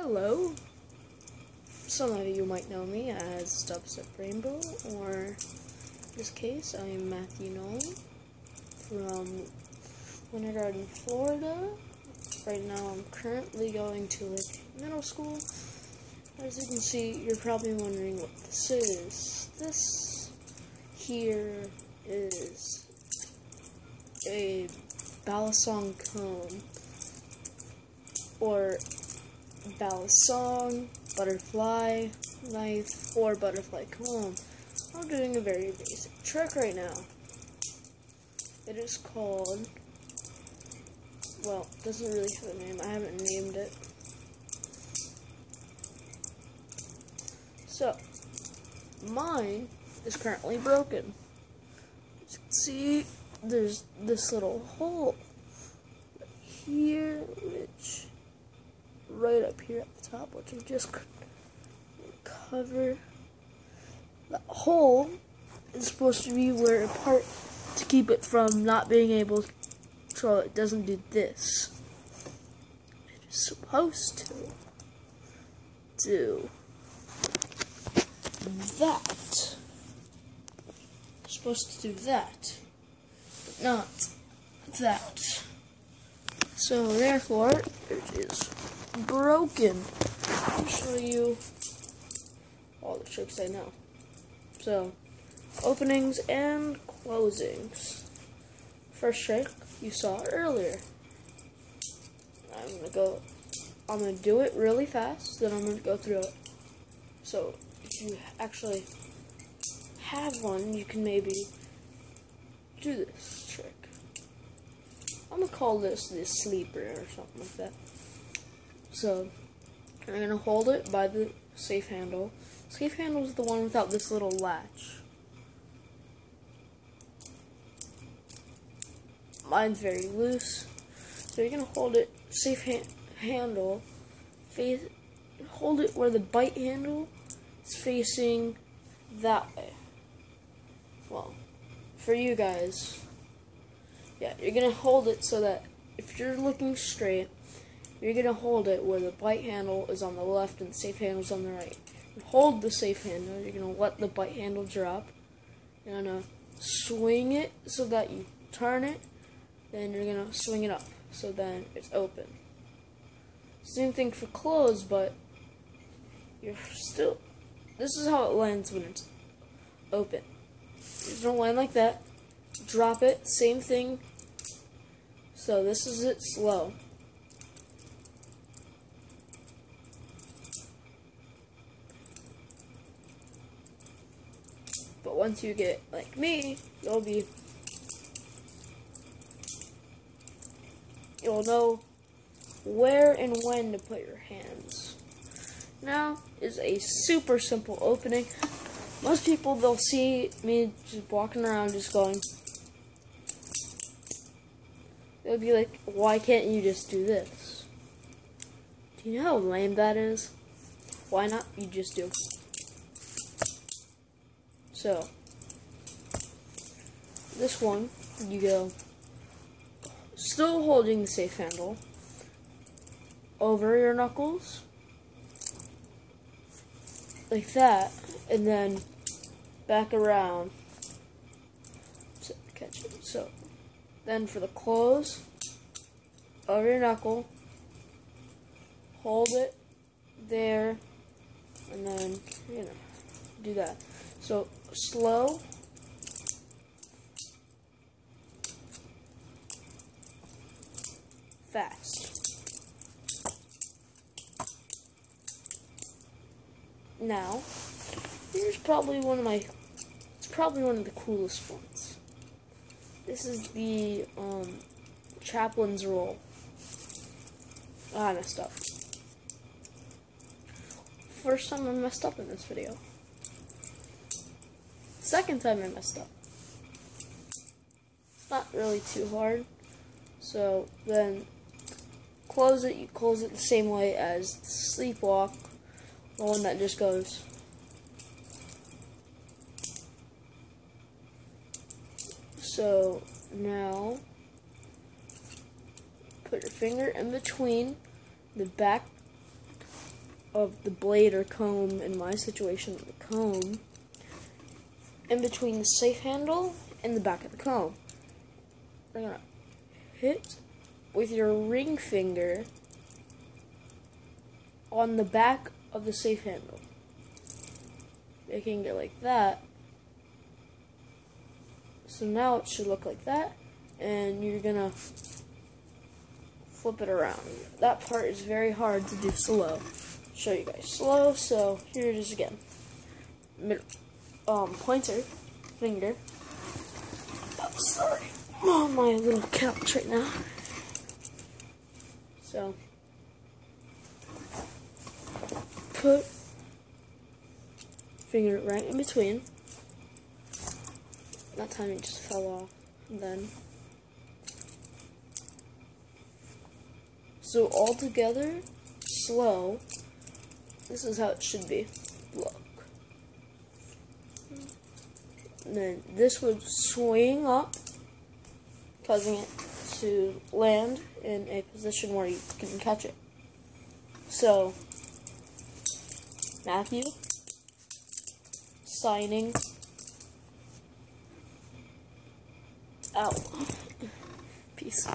Hello. Some of you might know me as Dubstep Rainbow, or in this case, I'm Matthew Nolan from Winter Garden, Florida. Right now, I'm currently going to middle school. As you can see, you're probably wondering what this is. This here is a balisong comb, or balisong, butterfly knife, or butterfly comb. I'm doing a very basic trick right now. It is called, well, it doesn't really have a name. I haven't named it. So, mine is currently broken. As you can see, there's this little hole right here, which right up here at the top, which I'm just cover. That hole is supposed to be where a part to keep it from not being able, so it doesn't do this. It is supposed to do that. It's supposed to do that, but not that. So therefore, it is broken. I'll show you all the tricks I know. So, openings and closings. First trick you saw earlier. I'm gonna do it really fast, then I'm gonna go through it. So, if you actually have one, you can maybe do this trick. I'm gonna call this the sleeper or something like that. So, I'm going to hold it by the safe handle. Safe handle is the one without this little latch. Mine's very loose. So you're going to hold it, safe handle, hold it where the bite handle is facing that way. Well, for you guys, yeah, you're going to hold it so that if you're looking straight, you're going to hold it where the bite handle is on the left and the safe handle is on the right. You hold the safe handle, you're going to let the bite handle drop. You're going to swing it so that you turn it, then you're going to swing it up, so then it's open. Same thing for close, but you're still, this is how it lands when it's open. You don't land like that, drop it, same thing. So this is it slow. But once you get like me, you'll know where and when to put your hands. Now is a super simple opening. Most people, they'll see me just walking around just going, they'll be like, why can't you just do this? Do you know how lame that is? Why not you just do? So, this one, you go, still holding the safe handle, over your knuckles, like that, and then back around to catch it. So, then for the close, over your knuckle, hold it there, and then, do that. So, slow, fast. Now, here's probably it's probably one of the coolest ones. This is the, chaplain's roll. I messed up. First time I messed up in this video. Second time I messed up. It's not really too hard. So then close it. You close it the same way as the sleepwalk, the one that just goes. So now put your finger in between the back of the blade or comb, in my situation, the comb, in between the safe handle and the back of the comb. You're gonna hit with your ring finger on the back of the safe handle, making it like that. So now it should look like that, and you're gonna flip it around. That part is very hard to do slow. Show you guys slow, so here it is again. Pointer finger. Oh, sorry. I'm on my little couch right now. So put finger right in between. That time it just fell off. And then so all together, slow. This is how it should be. Look. And then this would swing up, causing it to land in a position where you can catch it. So, Matthew, signing out. Peace.